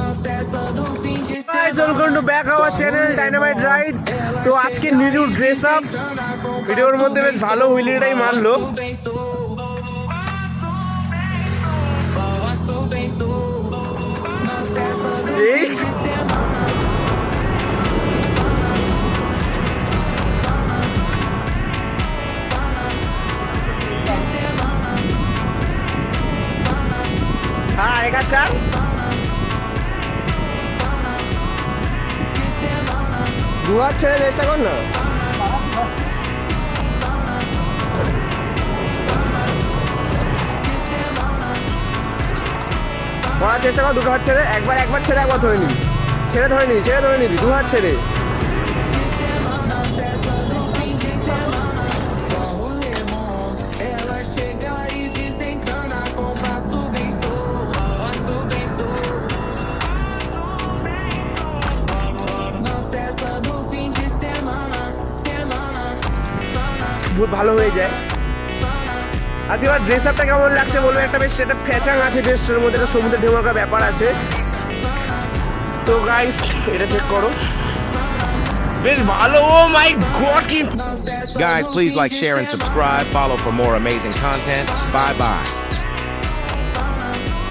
Guys, welcome to back our channel Dynamite Ride. তো আজকে new dress up ভিডিওর মধ্যে বেশ ভালো হুইলিটাই মারলো। এই হ্যাঁ একা চার দুয়ার ছেড়ে চেষ্টা কর না। পড়ার চেষ্টা কর, দুটো হাত ছেড়ে একবার ছেড়ে একবার ধরে নিবি, ধরে নিবি দু হাত ছেড়ে। বহুত ভালো হয়ে যায়। আজকে এবার ড্রেস আপটা কেমন লাগছে বলবো। একটা বেশ একটা ফ্যাচাং আছে ড্রেসটার মধ্যে, একটা সমুদ্রে ঢেউমার ব্যাপার আছে। তো গাইস এটা চেক করো, বেশ ভালো। ও মাই god! Guys, please like, share, and subscribe. Follow for more amazing content. Bye bye.